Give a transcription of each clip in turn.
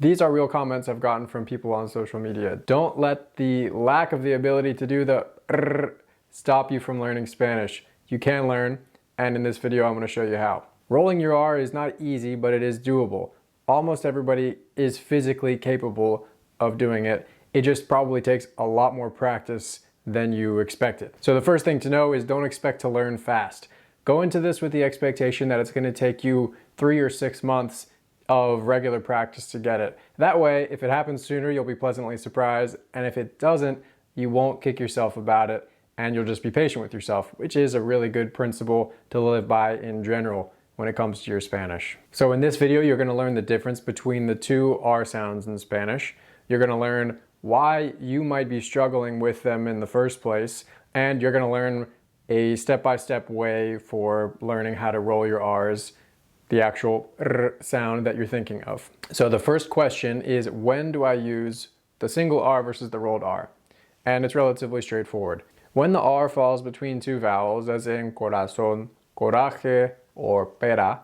These are real comments I've gotten from people on social media. Don't let the lack of the ability to do the stop you from learning Spanish. You can learn, and in this video I'm going to show you how. Rolling your R is not easy, but it is doable. Almost everybody is physically capable of doing it. It just probably takes a lot more practice than you expected. So the first thing to know is don't expect to learn fast. Go into this with the expectation that it's going to take you 3 or 6 months of regular practice to get it. That way, if it happens sooner, you'll be pleasantly surprised, and if it doesn't, you won't kick yourself about it, and you'll just be patient with yourself, which is a really good principle to live by in general when it comes to your Spanish. So in this video, you're going to learn the difference between the two R sounds in Spanish. You're going to learn why you might be struggling with them in the first place, and you're going to learn a step-by-step way for learning how to roll your R's, the actual R sound that you're thinking of. So the first question is, when do I use the single R versus the rolled R? And it's relatively straightforward. When the R falls between two vowels, as in corazón, coraje, or pera,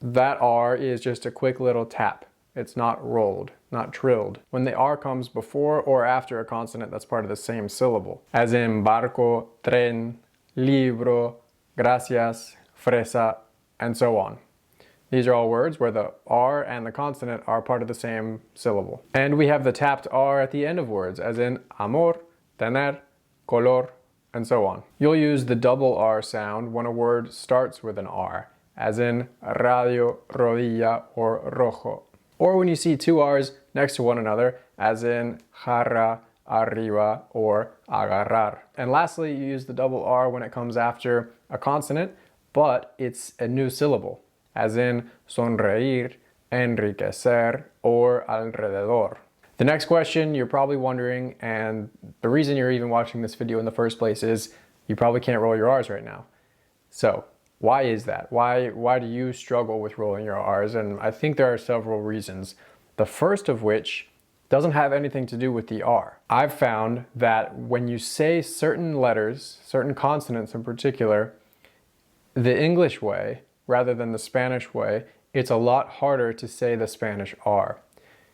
that R is just a quick little tap. It's not rolled, not trilled. When the R comes before or after a consonant that's part of the same syllable, as in barco, tren, libro, gracias, fresa, and so on. These are all words where the R and the consonant are part of the same syllable. And we have the tapped R at the end of words, as in amor, tener, color, and so on. You'll use the double R sound when a word starts with an R, as in radio, rodilla, or rojo. Or when you see two R's next to one another, as in jarra, arriba, or agarrar. And lastly, you use the double R when it comes after a consonant, but it's a new syllable, as in sonreír, enriquecer, or alrededor. The next question you're probably wondering, and the reason you're even watching this video in the first place, is you probably can't roll your R's right now. So why is that? Why do you struggle with rolling your R's? And I think there are several reasons. The first of which doesn't have anything to do with the R. I've found that when you say certain letters, certain consonants in particular, the English way rather than the Spanish way, it's a lot harder to say the Spanish R.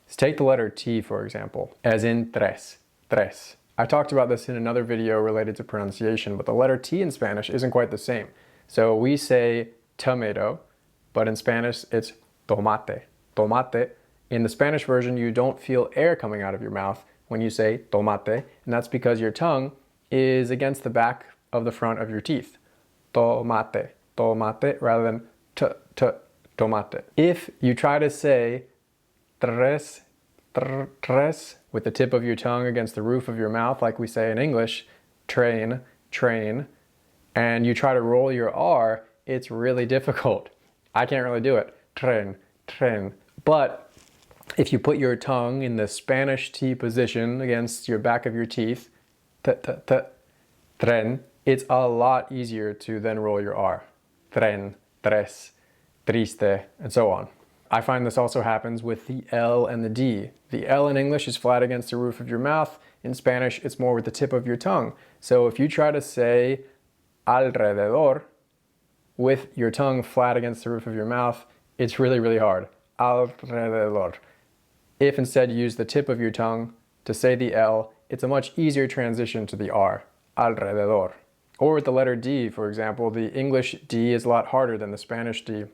Let's take the letter T, for example, as in tres, tres. I talked about this in another video related to pronunciation, but the letter T in Spanish isn't quite the same. So we say tomato, but in Spanish it's tomate, tomate. In the Spanish version, you don't feel air coming out of your mouth when you say tomate, and that's because your tongue is against the back of the front of your teeth. Tomate, tomate, rather than tomate. If you try to say tres, tres, with the tip of your tongue against the roof of your mouth, like we say in English, train, train, and you try to roll your R, it's really difficult. I can't really do it. Tren, tren. But if you put your tongue in the Spanish T position against your back of your teeth, tren, it's a lot easier to then roll your R. Tren, tres, triste, and so on. I find this also happens with the L and the D. The L in English is flat against the roof of your mouth. In Spanish, it's more with the tip of your tongue. So if you try to say alrededor with your tongue flat against the roof of your mouth, it's really, really hard. Alrededor. If instead you use the tip of your tongue to say the L, it's a much easier transition to the R. Alrededor. Or with the letter D, for example, the English D is a lot harder than the Spanish D.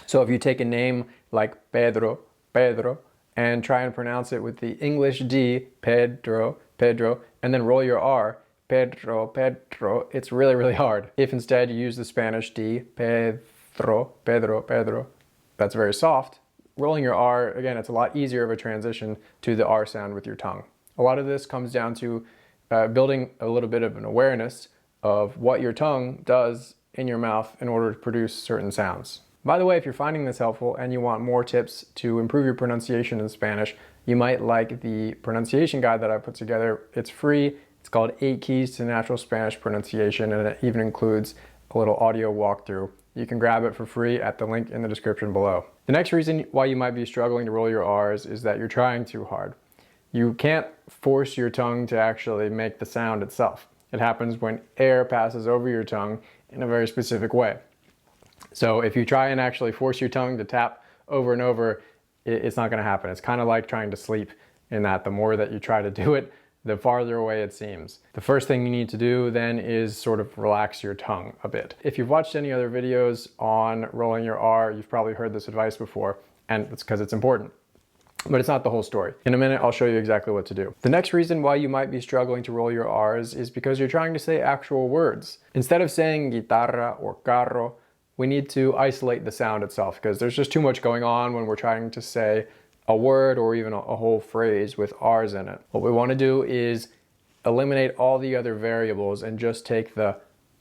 So if you take a name like Pedro, Pedro, and try and pronounce it with the English D, Pedro, Pedro, and then roll your R, Pedro, Pedro, it's really, really hard. If instead you use the Spanish D, Pedro, Pedro, Pedro, that's very soft. Rolling your R, again, it's a lot easier of a transition to the R sound with your tongue. A lot of this comes down to building a little bit of an awareness of what your tongue does in your mouth in order to produce certain sounds. By the way, if you're finding this helpful and you want more tips to improve your pronunciation in Spanish, you might like the pronunciation guide that I put together. It's free. It's called 8 Keys to Natural Spanish Pronunciation, and it even includes a little audio walkthrough. You can grab it for free at the link in the description below. The next reason why you might be struggling to roll your R's is that you're trying too hard. You can't force your tongue to actually make the sound itself. It happens when air passes over your tongue in a very specific way. So if you try and actually force your tongue to tap over and over, it's not going to happen. It's kind of like trying to sleep, in that the more that you try to do it, the farther away it seems. The first thing you need to do then is sort of relax your tongue a bit. If you've watched any other videos on rolling your R, you've probably heard this advice before, and it's because it's important. But it's not the whole story. In a minute, I'll show you exactly what to do. The next reason why you might be struggling to roll your R's is because you're trying to say actual words. Instead of saying guitarra or carro, we need to isolate the sound itself, because there's just too much going on when we're trying to say a word or even a whole phrase with R's in it. What we want to do is eliminate all the other variables and just take the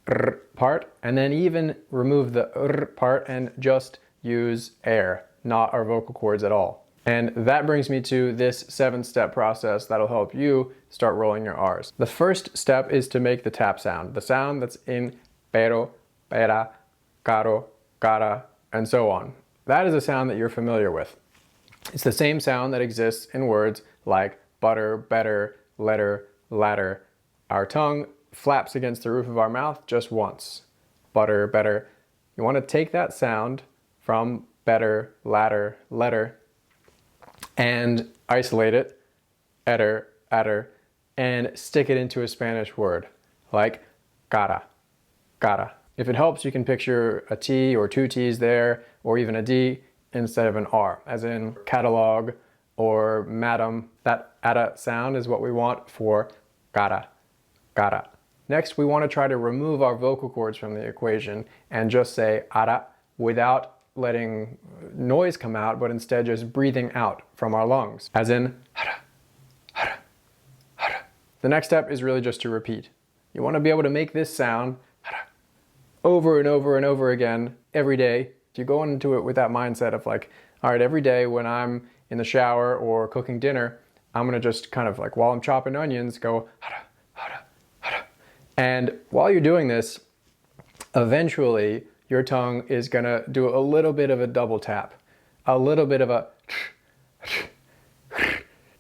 R part, and then even remove the R part and just use air, not our vocal cords at all. And that brings me to this 7-step process that'll help you start rolling your R's. The first step is to make the tap sound, the sound that's in pero, pera, caro, cara, and so on. That is a sound that you're familiar with. It's the same sound that exists in words like butter, better, letter, ladder. Our tongue flaps against the roof of our mouth just once. Butter, better. You want to take that sound from better, ladder, letter, and isolate it, etter, adder, and stick it into a Spanish word, like cara, cara. If it helps, you can picture a T or 2 T's there, or even a D instead of an R, as in catalog or madam. That ada sound is what we want for cara, cara. Next, we want to try to remove our vocal cords from the equation and just say ara without letting noise come out, but instead just breathing out from our lungs, as in hara, hara, hara. The next step is really just to repeat. You want to be able to make this sound hara, over and over and over again every day. You go into it with that mindset of like, all right, every day when I'm in the shower or cooking dinner, I'm gonna just kind of like, while I'm chopping onions, go hara, hara, hara. And while you're doing this, eventually your tongue is gonna do a little bit of a double tap, a little bit of a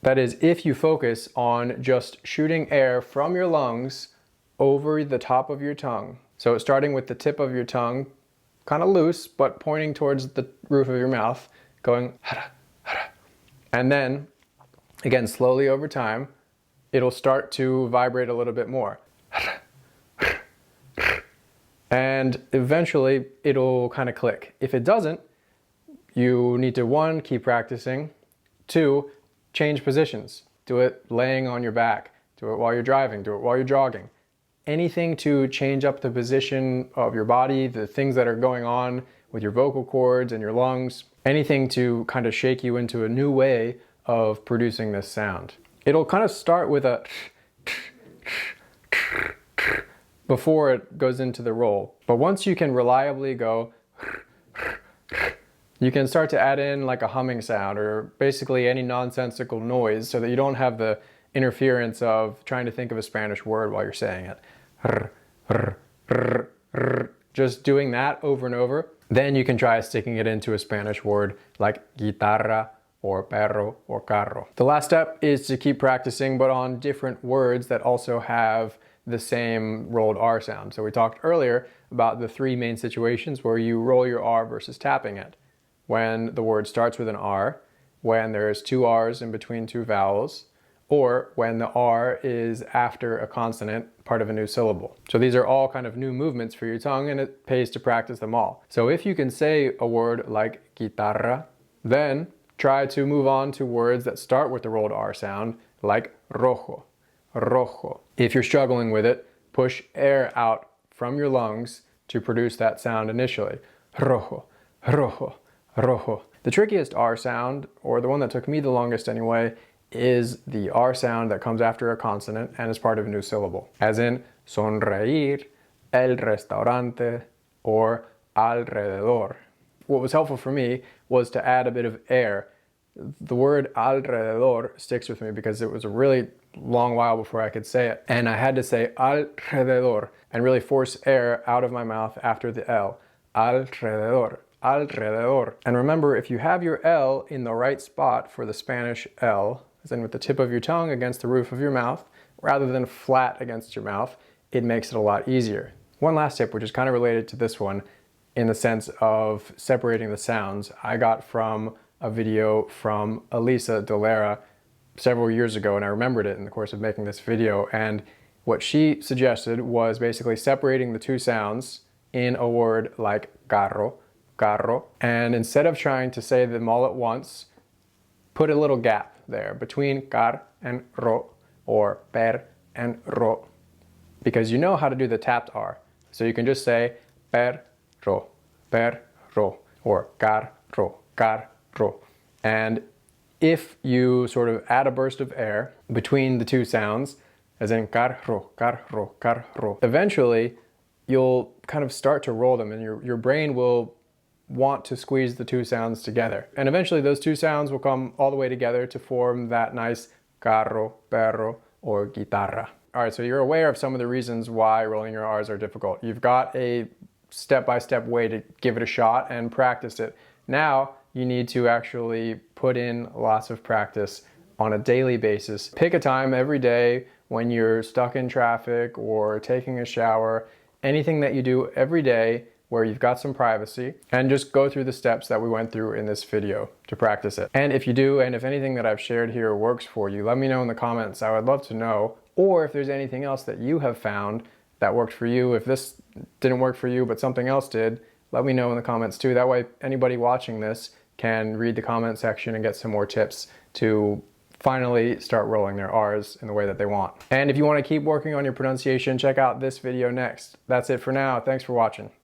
that is, if you focus on just shooting air from your lungs over the top of your tongue. So starting with the tip of your tongue, kind of loose, but pointing towards the roof of your mouth, going hara, hara. And then, again, slowly over time, it'll start to vibrate a little bit more. And eventually, it'll kind of click. If it doesn't, you need to, 1, keep practicing, 2, change positions. Do it laying on your back, do it while you're driving, do it while you're jogging. Anything to change up the position of your body, the things that are going on with your vocal cords and your lungs, anything to kind of shake you into a new way of producing this sound. It'll kind of start with a before it goes into the roll. But once you can reliably go, you can start to add in like a humming sound or basically any nonsensical noise so that you don't have the interference of trying to think of a Spanish word while you're saying it. Just doing that over and over. Then you can try sticking it into a Spanish word like guitarra or perro or carro. The last step is to keep practicing, but on different words that also have the same rolled R sound. So we talked earlier about the 3 main situations where you roll your R versus tapping it. When the word starts with an R, when there's 2 R's in between 2 vowels, or when the R is after a consonant, part of a new syllable. So these are all kind of new movements for your tongue, and it pays to practice them all. So if you can say a word like guitarra, then try to move on to words that start with the rolled R sound, like rojo, rojo. If you're struggling with it, push air out from your lungs to produce that sound initially. Rojo, rojo, rojo. The trickiest R sound, or the one that took me the longest anyway, is the R sound that comes after a consonant and is part of a new syllable, as in sonreír, el restaurante, or alrededor. What was helpful for me was to add a bit of air. The word alrededor sticks with me because it was a really long while before I could say it, and I had to say alrededor and really force air out of my mouth after the L. Alrededor, alrededor. And remember, if you have your L in the right spot for the Spanish L, as in with the tip of your tongue against the roof of your mouth, rather than flat against your mouth, it makes it a lot easier. One last tip, which is kind of related to this one, in the sense of separating the sounds, I got from a video from Elisa Dolera several years ago, and I remembered it in the course of making this video. And what she suggested was basically separating the two sounds in a word like carro, carro, and instead of trying to say them all at once, put a little gap there between car and ro, or per and ro, because you know how to do the tapped R. So you can just say per ro, or carro, carro. And if you sort of add a burst of air between the two sounds, as in carro, carro, carro, eventually you'll kind of start to roll them, and your brain will want to squeeze the two sounds together. And eventually those two sounds will come all the way together to form that nice carro, perro, or guitarra. All right, so you're aware of some of the reasons why rolling your R's are difficult. You've got a step-by-step way to give it a shot and practice it. Now you need to actually put in lots of practice on a daily basis. Pick a time every day when you're stuck in traffic or taking a shower, anything that you do every day where you've got some privacy, and just go through the steps that we went through in this video to practice it. And if you do, and if anything that I've shared here works for you, let me know in the comments. I would love to know. Or if there's anything else that you have found that worked for you. If this didn't work for you but something else did, let me know in the comments too. That way anybody watching this can read the comment section and get some more tips to finally start rolling their R's in the way that they want. And if you want to keep working on your pronunciation, check out this video next. That's it for now. Thanks for watching.